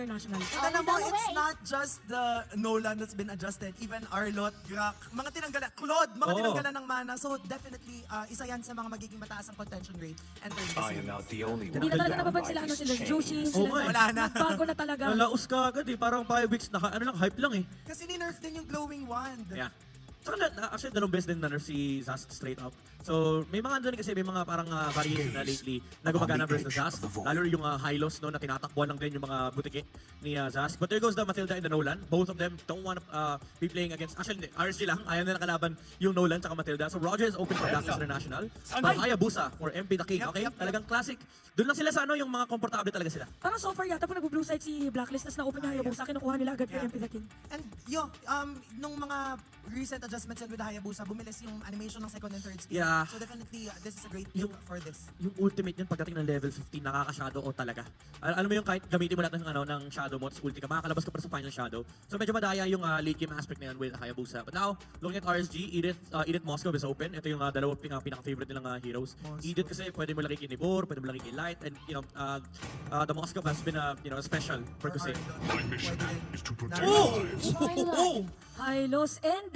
International. Alam mo, it's not just the Nolan that's been adjusted. Even Arlot, Grak, mga tinanggalan, Claude, mga tinanggalan ng mana. So definitely, isa yan sa mga magiging mataas ang contention rate entering the I am series. not the only Hindi one. na talaga napapan sila, ano sila, Jushin, sila. Wala na. Bago na talaga. Nalaos ka agad eh, parang 5 weeks, hype lang eh. Kasi ni-nerf din yung glowing wand. Yeah. Saka actually, dalawang best din na nerf si Zas straight up. So, may mga andun kasi may mga parang variation na lately na gumagana versus Zas. Lalo yung Hylos no, na tinatakbuhan lang din yung mga butike ni Zas. But there goes the Matilda and the Nolan. Both of them don't want to be playing against, actually, RSG lang. Ayaw nila kalaban yung Nolan tsaka Matilda. So, Roger is open for Blacklist International. Hayabusa for MP the King, okay? Talagang classic. Doon lang sila sa ano, yung mga komportable talaga sila. Parang so far yata po nag-blue side si Blacklist, tas na-open na Hayabusa, kinukuha nila agad for MP the King. And nung mga recent adjustments with the Hayabusa, bumilis yung animation ng second and third skill. Yeah. So definitely, this is a great pick for this. Yung ultimate yun pagdating ng level 15, nakaka-shadow o talaga. Alam mo yung kahit gamitin mo lahat ng shadow mo, ulti ka, makakalabas ka pa sa final shadow. So medyo madaya yung late game aspect na yun with Hayabusa. But now, looking at RSG, Edith Moscow is open. Ito yung dalawang pinaka-favorite nilang heroes. Edith kasi pwede mo laki kay Nibor, pwede mo laki kay Light, and the Moscow has been special for Kusei. My mission is to protect Oh! lives. Hylos and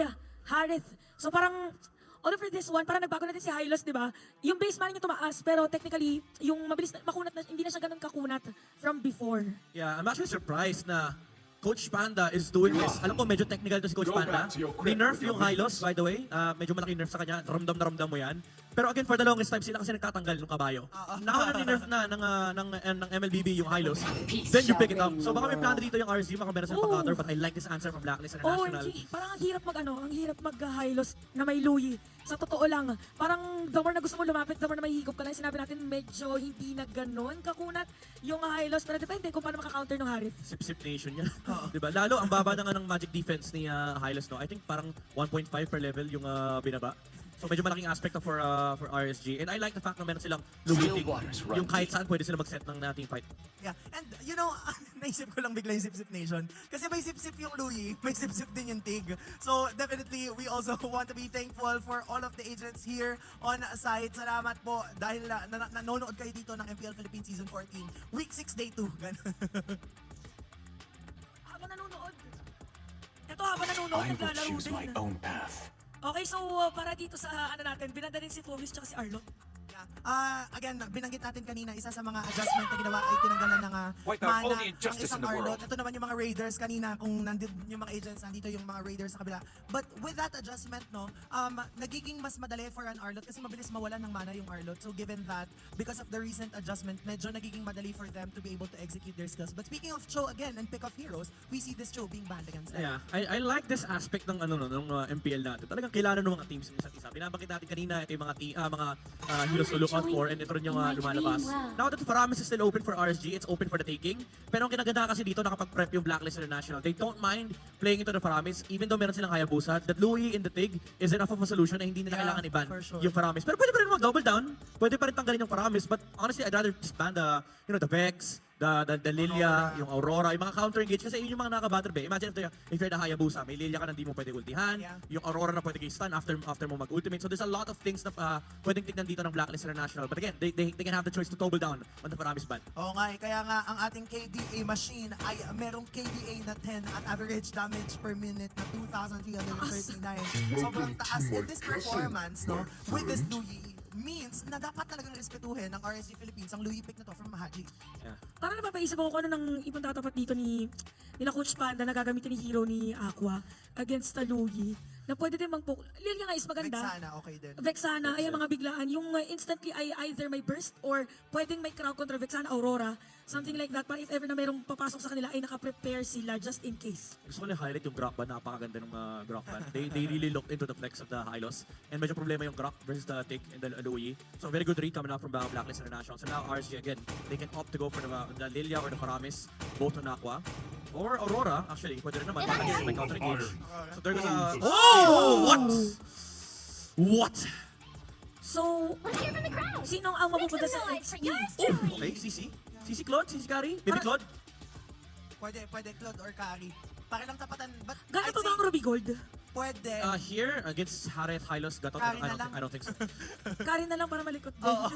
Harith. So parang, although for this one, parang nagbago na din si Hylos, di ba? Yung base money niya tumaas, pero technically, yung mabilis na makunat na, hindi na siya ganun kakunat from before. Yeah, I'm actually surprised na Coach Panda is doing this. Alam ko, medyo technical to si Coach Panda. Ni-nerf yung Hylos, by the way. Medyo malaki nerf sa kanya. Ramdam na ramdam mo yan. Pero again, for the longest time, sila kasi nagtatanggal ng kabayo. Nakauna ni-nerf na ng MLBB yung Hylos. Then you pick it up. So baka may plano dito yung RSG, baka meron silang pag-counter. But I like this answer from Blacklist International. OMG, parang ang hirap mag-Hylos na may Louie. Sa totoo lang, parang the more na gusto mo lumapit, the more na may higop ka lang. Sinabi natin, medyo hindi na ganun kakunat yung Hylos. Pero depende kung paano maka-counter ng Harith. Sip-sip nation yan. Diba? Lalo, ang baba na nga ng magic defense ni Hylos, no? I think parang 1.5 per level yung binaba. So medyo malaking aspect for RSG. And I like the fact na meron silang lumiting. Yung kahit saan pwede sila mag-set ng team fight. Yeah, and you know, naisip ko lang bigla yung Sip-Sip Nation. Kasi may Sip-Sip yung Louie, may Sip-Sip din yung Tig. So definitely, we also want to be thankful for all of the agents here on site. Salamat po dahil nanonood kayo dito ng MPL Philippines Season 14. Week 6, Day 2. Habang nanonood. Habang nanonood, I will naglalaro choose my din. own path. Okay, so para dito sa natin, binanda din si Fobis tsaka si Arlo. Again, binanggit natin kanina, isa sa mga adjustment na ginawa ay tinanggalan ng Wipe out all mana the ng injustice isang in the Arlot. world. Ito naman yung mga Raiders kanina, kung nandito yung mga agents, nandito yung mga Raiders sa kabila. But with that adjustment, no, nagiging mas madali for an Arlot kasi mabilis mawalan ng mana yung Arlot. So given that, because of the recent adjustment, medyo nagiging madali for them to be able to execute their skills. But speaking of Cho again and pick of heroes, we see this Cho being banned against them. Yeah, I like this aspect ng MPL natin. Talagang kailangan ng mga teams ng isa't isa. Binabangkit natin kanina, ito yung mga heroes to look out for, and ito rin yung lumalabas. Now that Paramis is still open for RSG, it's open for the taking. Pero ang kinaganda kasi dito, nakapag-prep yung Blacklist International. They don't mind playing into the Paramis, even though meron silang Hayabusa. That Louie in the Tig is enough of a solution na hindi nila kailangan i-ban for sure. yung Paramis. Pero pwede pa rin mag-double down. Pwede pa rin tanggalin yung Paramis. But honestly, I'd rather just ban the Vex, the Lilia, yung Aurora, yung mga counter engage kasi yun yung mga naka-battle bay. Imagine if you're the Hayabusa, may Lilia ka na hindi mo pwede ultihan, yung Aurora na pwede stun after mo mag-ultimate. So there's a lot of things na pwedeng tignan dito ng Blacklist International. But again, they can have the choice to double down on the Paramis ban. Oo nga, kaya nga ang ating KDA machine ay merong KDA na 10 at average damage per minute na 2,339. Sobrang taas. And this performance, no, with this Louie, means na dapat talagang respetuhin ng RSG Philippines ang Louie pick na to from Mahaji. Yeah. Parang napapaisip ako kung ano nang ibang tatapat dito nila Coach Panda na gagamitin ni hero ni Aqua against the Louie. Na pwede din Lilia nga is maganda. Vexana, okay din. Vexana, ay mga biglaan. Yung instantly ay either may burst or pwedeng may crowd control. Vexana, Aurora, something like that. Para if ever na mayroong papasok sa kanila, ay nakaprepare sila just in case. Gusto ko na-highlight yung Grok ban. Napakaganda ng Grok ban. They really looked into the flex of the Hylos. And medyo problema yung Grok versus the Tig and the Louie. So very good read coming out from Blacklist International. So now RSG again, they can opt to go for the Lilia or the Paramis, both on Aqua. Or Aurora, actually, pwede rin naman. Again, may counter engage. So there goes oh! What? So, sino ang mapupunta sa XP? Okay, CC Claude, CC Kari, Baby Claude. Pwede Claude or Kari. Pakilang tapatan. But Gano'n I'd pa ba say ang Ruby Gold? Pwede. Here, against Harriet Hylos, Gatot, Kari na lang. I don't think so. Kari na lang para malikot din. Oo.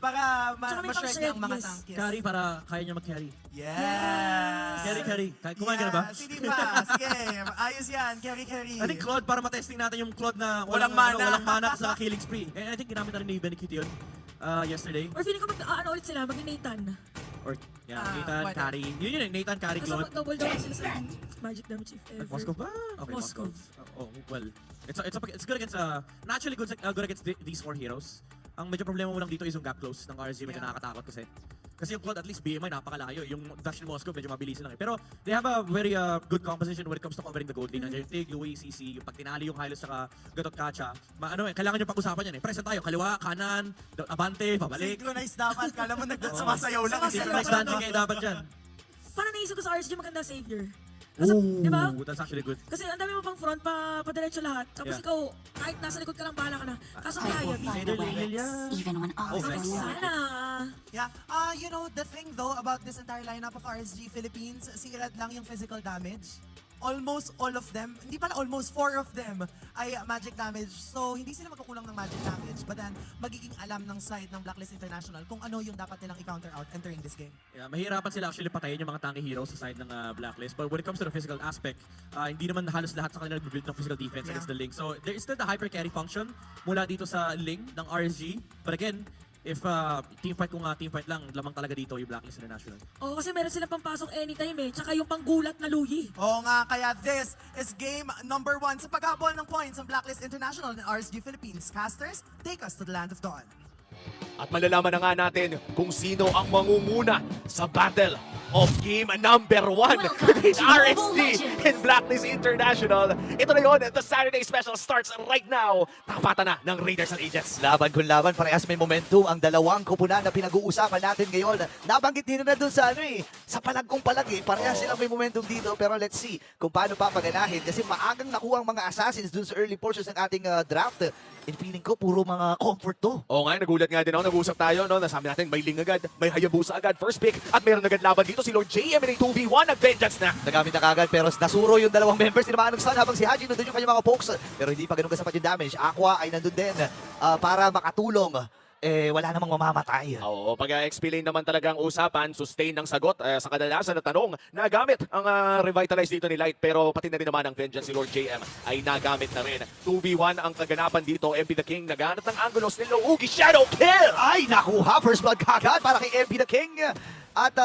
Para Tsaka may ma-shrek niya ang mga pang-shred, yes. tangkis. Kari para kaya niya mag-carry. Yes! Carry. Kumain ka na ba? Yes, hindi pa. Sige, ayos yan. Carry. I think Claude, para matesting natin yung Claude na Walang mana. walang mana sa killing spree. And I think ginamit na rin ni Benny Kitty yun yesterday. Or feeling ko ano ulit sila, maging Nathan. Or, Nathan, pwede. Carry. Yun, Nathan, Carry, Kasi Claude. double sila sa magic damage if ever. Moscow ba? Okay, Moscow. Well, it's good against, naturally good against these 4 heroes. Ang medyo problema mo lang dito is yung gap close ng RSG, medyo nakakatakot kasi. Kasi yung Claude, at least BMI, napakalayo. Yung dash ni Moscow, medyo mabilis lang eh. Pero they have a very good composition when it comes to covering the gold lane. Nandiyan yung Tig, Louis, CC, yung pag tinali yung Hylos saka Gatot Kacha. Kailangan yung pag-usapan yan eh. Present tayo, kaliwa, kanan, abante, pabalik. Synchronize dapat. Kala mo sumasayaw lang. Synchronize dancing kayo dapat dyan. Parang naisip ko sa RSG maganda savior. Kasi, di ba? That's actually good. Kasi ang dami mo pang front pa-diretso lahat. Tapos Yeah. ikaw, kahit nasa likod ka lang, bahala ka na. Kaso may haya. By the way, even when all is nice. forsaken. Sana. Yeah. You know, the thing though about this entire lineup of RSG Philippines, si Irad lang yung physical damage. Almost all of them, hindi pala almost 4 of them ay magic damage. So, hindi sila magkukulang ng magic damage. But then, magiging alam ng side ng Blacklist International kung ano yung dapat nilang i-counter out entering this game. Yeah, mahirapan sila actually patayin yung mga tanky heroes sa side ng Blacklist. But when it comes to the physical aspect, hindi naman halos lahat sa kanila nag-build ng physical defense against the Ling. So there is still the hyper carry function mula dito sa Ling ng RSG. But again, if teamfight kung teamfight lang, lamang talaga dito yung Blacklist International. Oo, kasi meron silang pampasok anytime eh. Tsaka yung panggulat na Luyi. Oo nga, kaya this is game number 1 sa paghabol ng points ng Blacklist International ng RSG Philippines. Casters, take us to the land of dawn. At malalaman na nga natin kung sino ang mangunguna sa battle of game number 1 Welcome between to Mobile RSG Legends. and Blacklist International. Ito na yun, the Saturday special starts right now. Tapatan na ng Raiders and Agents. Laban kung laban, parehas may momentum. Ang dalawang kupunan na pinag-uusapan natin ngayon. Nabanggit din na dun sa sa palagkong palagi. Parehas silang may momentum dito. Pero let's see kung paano papaganahin. Kasi maagang nakuha ang mga assassins dun sa early portions ng ating draft. And feeling ko, puro mga comfort to. Oo nga, nagulat nga din ako. Nag-uusap tayo, no? Nasabi natin, may Ling agad, may Hayabusa agad, first pick. At meron agad laban dito si Lord JM in a 2v1. Nag-vengeance na. Nagamit na kagad pero nasuro yung dalawang members. Tinamaan ng stun habang si Haji nandun yung kanyang mga pokes. Pero hindi pa ganun kasapat yung damage. Aqua ay nandun din para makatulong. Wala namang mamamatay. Oo, pag explain naman talaga ang usapan, sustain ng sagot sa kadalasan na tanong, nagamit ang revitalize dito ni Light, pero pati na rin naman ang vengeance si Lord JM ay nagamit na rin. 2v1 ang kaganapan dito, MP the King naghanap ng angulos ni Lougi, Shadow Kill! Ay, nakuha. First blood kagad para kay MP the King. At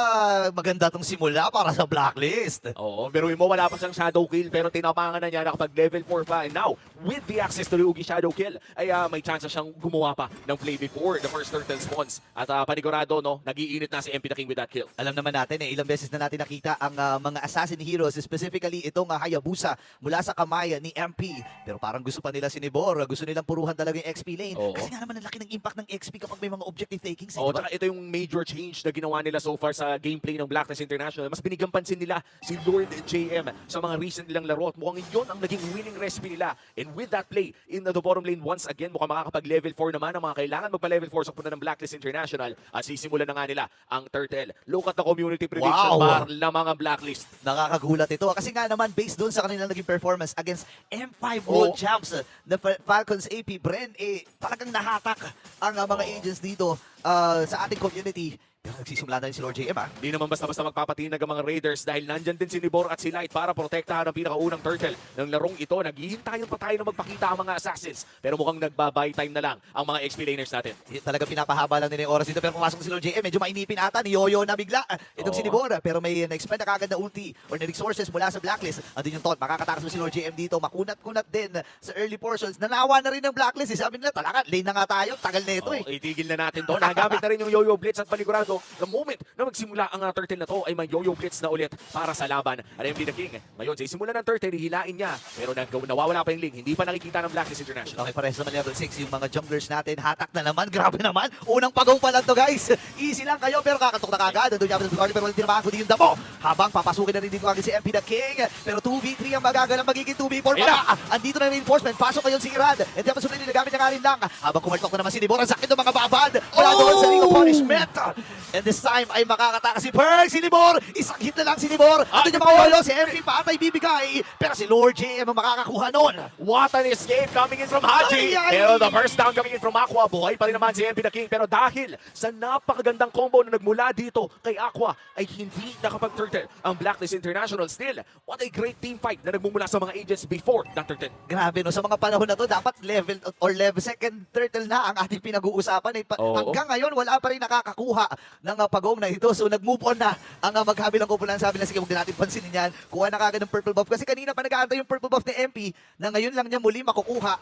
maganda tong simula para sa Blacklist. Oo, pero mo wala pa siyang Shadow Kill, pero tinapangan na niya nakapag level 4 pa. And now, with the access to Lougi Shadow Kill, ay may chance siyang gumawa pa ng play before the first turtle spawns. At panigurado, no, nag-iinit na si MP the King with that kill. Alam naman natin ilang beses na natin nakita ang mga assassin heroes, specifically itong Hayabusa mula sa kamay ni MP. Pero parang gusto pa nila si Nibor, gusto nilang puruhan talaga yung XP lane. Oo. Kasi nga naman ang laki ng impact ng XP kapag may mga objective takings. Oo, diba? tsaka ito yung major change na ginawa nila so far sa gameplay ng Blacklist International. Mas binigyang pansin nila si Lord JM sa mga recent nilang laro at mukhang yun ang naging winning recipe nila. And with that play in the bottom lane once again, mukhang makakapag level 4 naman ang mga kailangan magpa-level 4 sa punta ng Blacklist International at sisimulan na nga nila ang turtle. Look at the community prediction bar ng mga Blacklist. Nakakagulat ito. Kasi nga naman, based doon sa kanilang naging performance against M5 World Champs, the Falcons AP, Bren, talagang nahatak ang mga agents dito sa ating community. Pero nagsisimula na rin si Lord JM, Di naman basta-basta magpapatinag ang mga Raiders dahil nandyan din si Nibor at si Light para protektahan ang pinakaunang turtle ng larong ito. Naghihintayan pa tayo na magpakita ang mga assassins. Pero mukhang nagba-buy time na lang ang mga XP laners natin. Talaga pinapahaba lang nila yung oras dito. Pero pumasok si Lord JM, medyo mainipin ata, ni-yoyo na bigla. Itong si Nibor, pero may na-expend na kagad na ulti or na resources mula sa Blacklist. Andun yung Taunt, makakatakas mo si Lord JM dito. Makunat-kunat din sa early portions. Nanawa na rin ng Blacklist. Sabi nila, talaga, lane na nga tayo. Tagal na ito Itigil na natin to. Nagamit na rin yung Yo-Yo Blitz at panigurado. The moment na magsimula ang turtle na to ay may Yo-Yo Blitz na ulit para sa laban. At MP the King, ngayon sa simula ng turtle, hihilain niya. Pero nawawala pa yung link. Hindi pa nakikita ng Blacklist International. Okay, parehas naman level 6 yung mga junglers natin. Hatak na naman. Grabe naman. Unang pagong pa lang to, guys. Easy lang kayo, pero kakatok na kagad. Doon yung pero walang tinamaan kundi yung damo. Habang papasukin na rin dito kagad si MP the King. Pero 2v3 ang magagalang magiging 2v4 pa. Andito na reinforcement. Pasok ngayon si Irad. And then pasukin nila gamit niya nga rin lang. Habang kumaltok na naman si Nibor. Ang sakit ng mga babad. Wala doon sa Ring of Punishment. And this time ay makakataka si Perk, si Libor. Isang hit na lang si Libor. At yung mga yolo, si MP pa atay bibigay. Pero si Lord JM ang makakakuha nun. What an escape coming in from Haji. Ay, ay. Pero the first down coming in from Aqua. Buhay pa rin naman si MP the King. Pero dahil sa napakagandang combo na nagmula dito kay Aqua, ay hindi nakapag-turtle ang Blacklist International. Still, what a great team fight na nagmumula sa mga agents before that turtle. Grabe no, sa mga panahon na to, dapat level second turtle na ang ating pinag-uusapan. Oo. Hanggang ngayon, wala pa rin nakakakuha ng pagong na ito. So nag-move on na ang magkabilang kumpulan. Sabi na, sige, huwag din natin pansinin yan. Kuha na kagad ng purple buff. Kasi kanina pa nag-aantay yung purple buff ni MP na ngayon lang niya muli makukuha.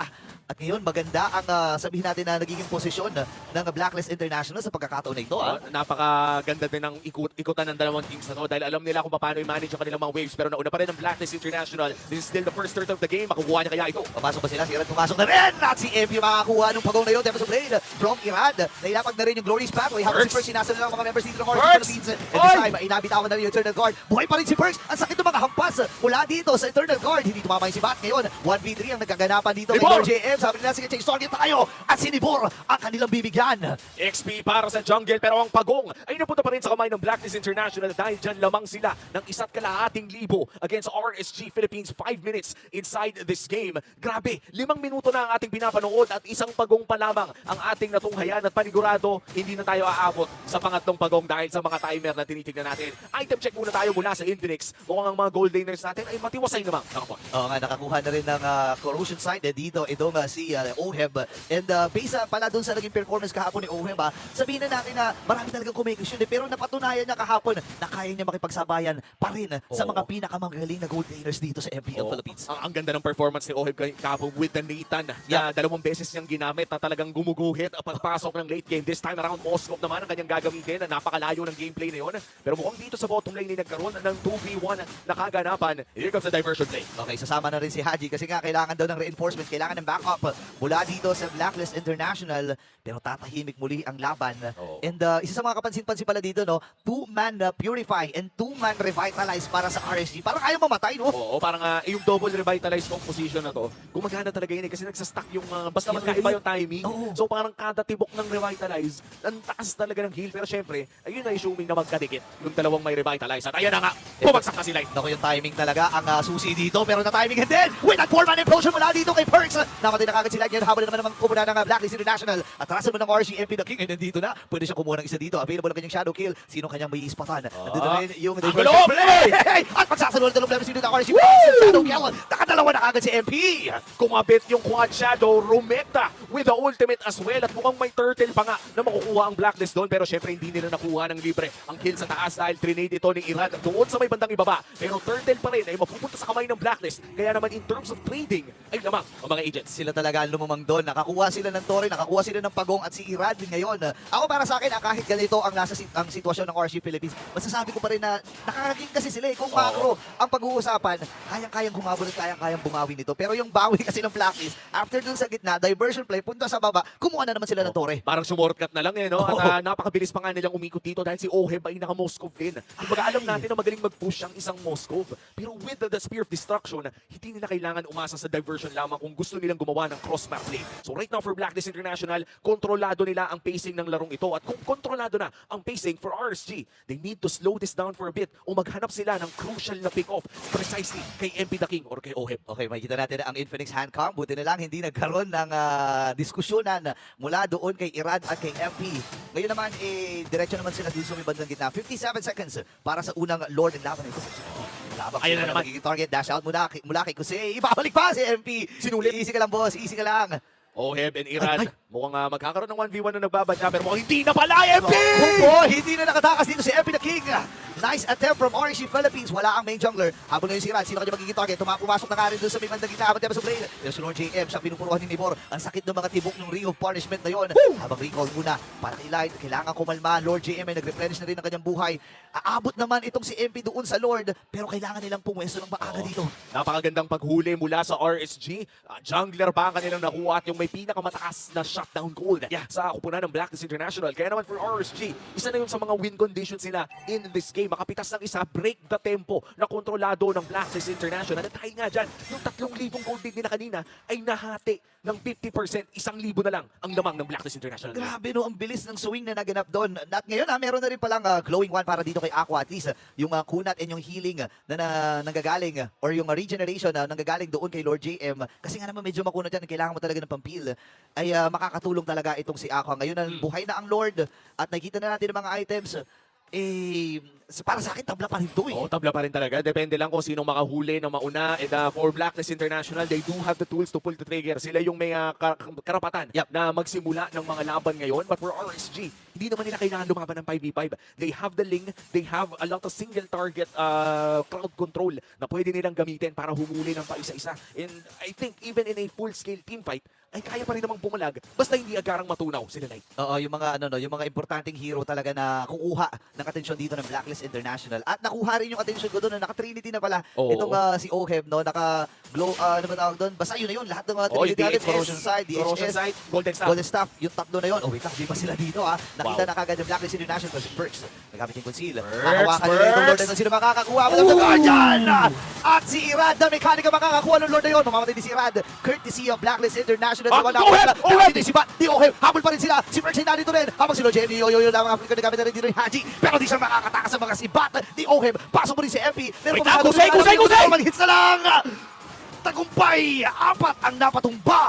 At ngayon, maganda ang sabihin natin na nagiging posisyon ng Blacklist International sa pagkakataon na ito. Napakaganda din ng ikutan ng dalawang teams na to dahil alam nila kung paano i-manage yung kanilang mga waves. Pero nauna pa rin ang Blacklist International. This is still the first turtle of the game. Makukuha niya kaya ito. Papasok pa sila, si Irad pumasok na rin! At si MP makakuha ng pagong na yun. Defensive blade from Irad. Nailapag na rin yung Glorious Pathway. Habang si Perks. Perks, sinasal na lang mga members dito ng Orange Perks! Philippines. And Oy! this time, inabitawan na rin yung Eternal Guard. Buhay pa rin si Perks. Ang sakit ng mga hampas mula dito sa Eternal Guard. Hindi tumama yung si Bat. Ngayon, 1v3 ang nagkaganapan dito kay Nibor! Lord JM. Sabi nila, sige, change target tayo. At si Nibor ang kanilang bibigyan. XP para sa jungle pero ang pagong ay napunta pa rin sa kamay ng Blacklist International dahil dyan lamang sila ng 1,200 against RSG Philippines. 5 minutes inside this game. Grabe, 5 minuto na ang ating pinapanood at isang pagong pa lamang ang ating natunghayan at panigurado hindi na tayo aabot sa pangatlong pagong dahil sa mga timer na tinitignan natin. Item check muna tayo mula sa Infinix. Mukhang ang mga gold laners natin ay matiwasay naman. Oo nga, nakakuha na rin ng corrosion site dito. Itong si Oheb. And based pala dun sa naging performance kahapon ni Oheb, sabihin na natin na marami talagang kumikisyon pero napatunayan niya kahapon na kaya niya makipagsabayan pa rin sa mga pinakamagaling na gold laners dito sa MPL Philippines. Ang ganda ng performance ni Oheb kahapon with the Nathan na 2 beses niyang ginamit na talagang gumuguhit ang pagpasok ng late game. This time around, Moskov naman ang kanyang gagamitin na napakalayo ng gameplay na yun. Pero mukhang dito sa bottom lane ay nagkaroon ng 2v1 na kaganapan. Here comes the diversion play. Okay, sasama na rin si Haji kasi nga kailangan daw ng reinforcements, kailangan ng backup mula dito sa Blacklist International. Pero tatahimik muli ang laban. Oo. And isa sa mga kapansin-pansin pala dito, no, 2-man Purify and 2-man Revitalize para sa RSG. Parang ayaw mamatay, no? Oo, parang yung double revitalized composition na to, gumagana talaga yun kasi nagsastack yung basta magkaiba yung timing. Oo. So parang kada tibok ng revitalize, ang taas talaga ng heal. Pero syempre, ayun na assuming na magkadikit yung dalawang may revitalize. At ayan na nga, bumagsak na sila. Naku, yung timing talaga ang susi dito. Pero na-timing and then, with that 4-man implosion mula dito kay Perks. Namatay na kagad sila. Ngayon, habol naman naman kumuha ng Blacklist International. At tarasan mo ng RG MP the King. And nandito na, pwede siya kumuha ng isa dito. Available ang kanyang shadow kill. Sino kanyang may ispatan? Nandito na rin yung gulo! play. At pagsasalunod ng Blacklist dito ng RG shadow kill. Nakadalawa na kagad si MP. Kumabit yung quad shadow, rumekta with the ultimate as well. At mukhang may turtle pa nga na makukuha ang Blacklist doon. Pero syempre hindi nila nakuha ng libre ang kill sa taas dahil trinade ito ni Iran doon sa may bandang ibaba. Pero turtle pa rin ay mapupunta sa kamay ng Blacklist. Kaya naman in terms of trading ay lamang ang mga agents. Sila talaga lumamang doon. Nakakuha sila ng Torre, nakakuha sila ng Pagong at si Irad din ngayon. Ako para sa akin, kahit ganito ang nasa ang sitwasyon ng RSG Philippines, masasabi ko pa rin na nakakaging kasi sila eh. Kung macro ang pag-uusapan, kayang-kayang humabol at kayang-kayang bumawi nito. Pero yung bawi kasi ng Blacklist, after dun sa gitna, diversion play, punta sa baba, kumuha na naman sila ng Torre. Parang sumortcut na lang no? At napakabilis pa nga nilang umikot dito dahil si Oheb ay naka-Moskov din. Kumbaga alam natin na magaling mag-push ang isang Moskov. Pero with the Spear of Destruction, hindi nila kailangan umasa sa diversion lamang kung gusto nilang gumawa ng cross-map play. So right now for Blacklist International, kontrolado nila ang pacing ng larong ito. At kung kontrolado na ang pacing for RSG, they need to slow this down for a bit o maghanap sila ng crucial na pick-off precisely kay MP the King or kay Oheb. Okay, makikita natin ang Infinix Handcom. Buti na lang hindi nagkaroon ng diskusyonan mula doon kay Irad at kay MP. Ngayon naman, diretso naman sila dito sa may bandang gitna. 57 seconds para sa unang Lord ng laban ito. Ayan na naman. Magiging target, dash out mula kay Kusei. Ibabalik pa si MP. Sinulit. Easy ka lang, boss. Easy ka lang. Oheb and Iran, mukhang magkakaroon ng 1v1 na nagbabadya pero mukhang hindi na pala MP! Opo, hindi na nakatakas dito si MP the King. Nice attempt from RSG Philippines. Wala ang main jungler. Habang ngayon si Iran, sino kanya magiging target? Pumasok na nga rin doon sa may bandang gitna. Habang Tebas of Blade. Pero si Lord JM, siya pinupuruhan ni Nibor. Ang sakit ng mga tibok ng Ring of Punishment na yon. Habang recall muna, para kay Light, kailangan kumalma. Lord JM ay nag-replenish na rin ang kanyang buhay. Aabot naman itong si MP doon sa Lord. Pero kailangan nilang pumwesto ng maaga dito. Napakagandang paghuli mula sa RSG. Jungler pa ang kanilang nakuha at yung may pinakamataas na shutdown gold sa kupunan ng Blacklist International. Kaya naman for RSG, isa na yun sa mga win conditions nila in this game. makapitas ng isa, break the tempo na kontrolado ng Blacklist International. At dahil nga dyan, yung 3,000 gold lead nila kanina ay nahati ng 50%, 1,000 na lang ang lamang ng Blacklist International. Grabe no, ang bilis ng swing na naganap doon. At ngayon meron na rin palang glowing one para dito kay Aqua. At least yung kunat and yung healing na nanggagaling or yung regeneration na nanggagaling doon kay Lord JM. Kasi nga naman medyo makunat yan, kailangan mo talaga ng pampil. Ay makakatulong talaga itong si Aqua. Ngayon na buhay na ang Lord at nakikita na natin ang mga items. Para sa akin, tabla pa rin to eh. Oo, tabla pa rin talaga. Depende lang kung sino makahuli ng mauna. And for Blacklist International, they do have the tools to pull the trigger. Sila yung may karapatan na magsimula ng mga laban ngayon. But for RSG, hindi naman nila kailangan lumaban ng 5v5. They have the Ling, they have a lot of single target crowd control na pwede nilang gamitin para humuli ng paisa-isa. And I think even in a full-scale team fight, ay kaya pa rin namang bumalag basta hindi agarang matunaw sila Knight. Oo, yung mga yung mga importanteng hero talaga na kukuha ng atensyon dito ng Blacklist International. At nakuha rin yung atensyon ko doon na naka-Trinity na pala itong si Oheb, no, naka-glow, ano ba tawag doon? Basta yun na yun, lahat ng mga Trinity natin, Corrosion Side, Corrosion DHS, Side, Golden Staff. Golden Staff, yung tatlo na yun. Oh, wait lang, di pa sila dito Nakita na kagad yung Blacklist International kasi Perks. Nagamit yung conceal. Nakawakan nila itong Lord na yun. Sino makakakuha? Madam the Guardian! At si Irad na mekanika makakakuha ng Lord na yun. Mamamatay din si Irad. Courtesy of Blacklist International. Di si Bat, di Oheb. Habol pa rin sila. Si Perks ay nandito rin. Habang si Lord Jenny, yo lang ang nagamit na rin dito yung Haji. Pero di siya makakatakas sa mga si Bat. Di Oheb. Pasok mo rin si MP. Wait lang, kusay! Mag-hits na lang! Tagumpay! 4 ang napatumba!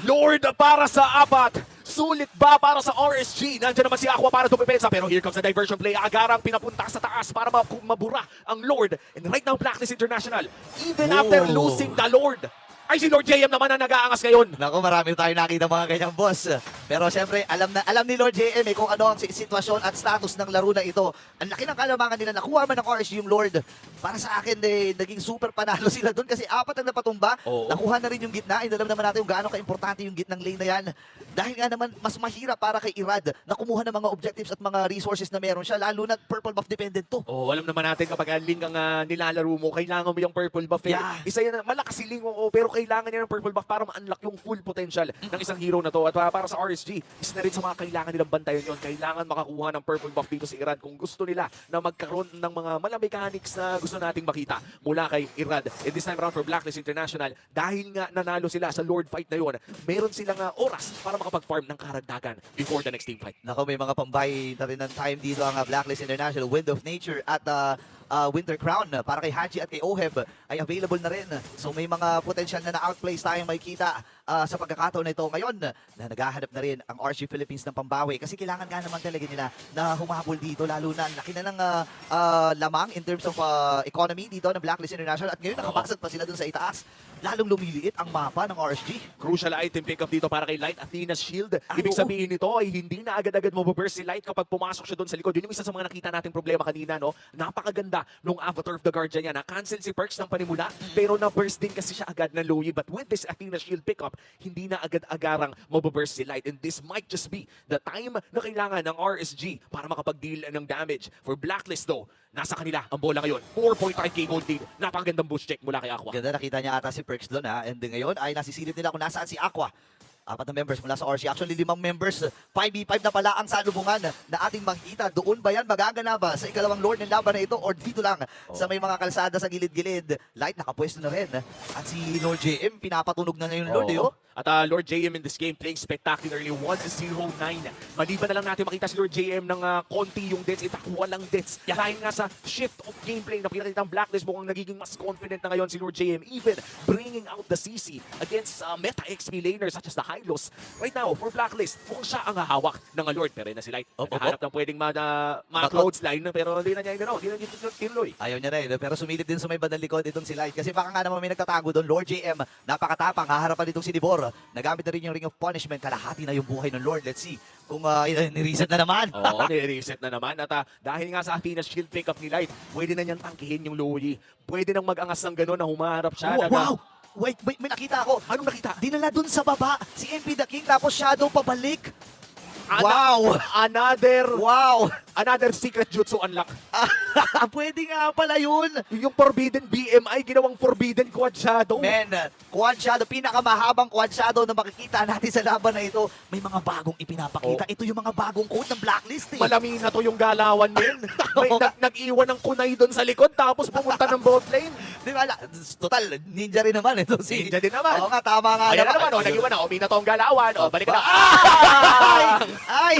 Lord para sa 4. Sulit ba para sa RSG? Nandiyan naman si Aqua para dumipensa. Pero here comes the diversion play. Agarang pinapunta sa taas para mabura ang Lord. And right now, Blacklist International, even after losing the Lord, ay si Lord JM naman ang nag-aangas ngayon. Naku, marami tayo nakita mga ganyang boss. Pero siyempre, alam ni Lord JM kung ano ang sitwasyon at status ng laro na ito. Ang laki ng kalamangan nila. Nakuha man ng RSG yung Lord. Para sa akin, naging super panalo sila doon kasi 4 ang napatumba. Nakuha na rin yung gitna. Alam naman natin kung gaano ka-importante yung gitnang lane na yan. Dahil nga naman, mas mahirap para kay Irad na kumuha ng mga objectives at mga resources na meron siya. Lalo na purple buff dependent to. Alam naman natin kapag Ling ang nilalaro mo, kailangan mo yung purple buff. Isa yan, malakas si Ling, pero kailangan niya ng purple buff para ma-unlock yung full potential ng isang hero na to. At para sa RSG, isa na rin sa mga kailangan nilang bantayan yun. Kailangan makakuha ng purple buff dito si Irad kung gusto nila na magkaroon ng mga mechanics na gusto nating makita mula kay Irad. And this time around for Blacklist International, dahil nga nanalo sila sa Lord fight na yun, meron silang oras para makapag-farm ng karagdagan before the next team fight. Nako, may mga pambay na rin ng time dito ang Blacklist International, Wind of Nature at Winter Crown para kay Haji at kay Oheb ay available na rin. So may mga potential na na-outplays tayong makikita sa pagkakataon na ito ngayon na naghahanap na rin ang RSG Philippines ng pambawi kasi kailangan nga naman talaga nila na humabol dito lalo na laki na ng lamang in terms of economy dito ng Blacklist International at ngayon nakabaksat pa sila dun sa itaas. Lalong lumiliit ang mapa ng RSG. Crucial item pick up dito para kay Light, Athena's Shield. Ibig sabihin nito ay hindi na agad-agad mabuburst si Light kapag pumasok siya doon sa likod. Yun yung isa sa mga nakita nating problema kanina, no? Napakaganda nung Avatar of the Guardian niya. Na-cancel si Perks ng panimula, pero na-burst din kasi siya agad na Lowy. But with this Athena's Shield pick up, hindi na agad-agarang mabuburst si Light. And this might just be the time na kailangan ng RSG para makapag-deal ng damage. For Blacklist though, nasa kanila ang bola ngayon. 4.5k gold lead. Napakagandang boost check mula kay Aqua. Ganda, nakita niya ata si Perks doon and ngayon ay nasisilip nila kung nasaan si Aqua. 4 na members mula sa RSG. Actually, 5 members. 5v5 na pala ang salubungan na ating makikita. Doon ba yan magaganaba sa ikalawang Lord ng laban na ito or dito lang sa may mga kalsada sa gilid-gilid? Light nakapwesto na rin. At si Lord JM, pinapatunog na ngayon Lord. At Lord JM in this game playing spectacularly 1-0-9. Maliban na lang natin makita si Lord JM ng konti yung deaths. Walang deaths. Dahil nga sa shift of gameplay na pinakita ng Blacklist, mukhang nagiging mas confident na ngayon si Lord JM. Even bringing out the CC against meta XP laners such as the Hylos. Right now, for Blacklist, mukhang siya ang hahawak ng Lord. Pero na si Light. Naghahanap ng pwedeng ma-clothesline pero hindi na niya hindi na niya tinuloy. Ayaw niya rin. Pero sumilip din sa may bandang likod itong si Light. Kasi baka nga naman may nagtatago doon. Lord JM, napakatapang. Haharapan itong si Libor. Nagamit na rin yung Ring of Punishment. Kalahati na yung buhay ng Lord. Let's see kung ni-reset na naman. Oo, ni-reset na naman. At dahil nga sa Athena's Shield pick up ni Light, pwede na niyang tangkihin yung Lowy. Pwede nang mag-angas ng gano'n na humaharap siya. Wow! Wait, may nakita ako. Anong nakita? Dinala dun sa baba. Si MP the King tapos Shadow pabalik. Wow! Another Wow! Another secret jutsu unlock. Pwede nga pala yun. Yung forbidden BMI, ginawang forbidden quad shadow. Men, quad shadow, pinakamahabang quad shadow na makikita natin sa laban na ito. May mga bagong ipinapakita. Ito yung mga bagong code ng Blacklist. Malami na to yung galawan din. May nag-iwan ng kunay doon sa likod tapos pumunta ng bot lane. Di ba? Total, ninja rin naman ito. Ninja din naman. Oo nga, tama nga. Ayan na naman, nag-iwan na. Umina to ang galawan. Balik ka na. Ay!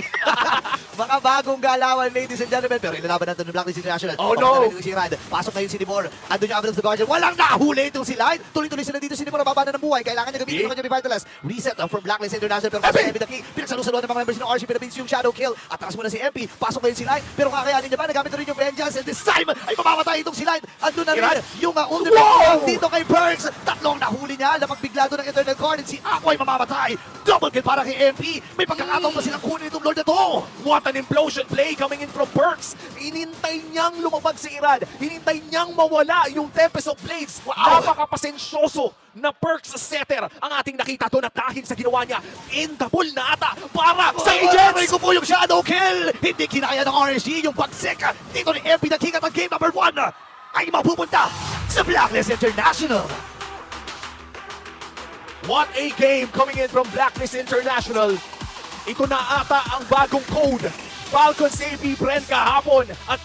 Mga bagong galawan, ladies and gentlemen. Pero ilalaban natin ng Blacklist International. Oh, no! Si Rad. Pasok ngayon si Nibor. Andun yung Avalanche of the Guardian. Walang nahuli itong si Light. Tuloy-tuloy sila dito. Si Nibor nababa na ng buhay. Kailangan niya gamitin yung kanyang revitalize. Reset from Blacklist International. Pero kasi MP the King. Pinagsalusaluan ng mga members ng RC Philippines yung Shadow Kill. Atras muna si MP. Pasok ngayon si Light. Pero kakayanin niya ba? Nagamit na rin yung Vengeance. And this time ay mamamatay itong si Light. Andun na rin yung ultimate Wow! dito kay Perks. Tatlong nahuli niya. Napag-bigla doon ng Eternal Guard. And si Aqua ay mamamatay. Double kill para kay MP. May pagkakataon pa silang kunin itong Lord na to. What an implosion play coming in from Perks. Hinintay niyang lumabag si Irad. Hinintay niyang mawala yung Tempest of Blades. Napakapasensyoso na Perks setter ang ating nakita doon at dahil sa ginawa niya, indabol na ata para sa Aray Agents! ko po yung Shadow Kill! Hindi kinaya ng RSG yung pagsek dito ni MP the King at ang game number 1 ay mapupunta sa Blacklist International. What a game coming in from Blacklist International. Ito na ata ang bagong code. Falcons AB Bren kahapon at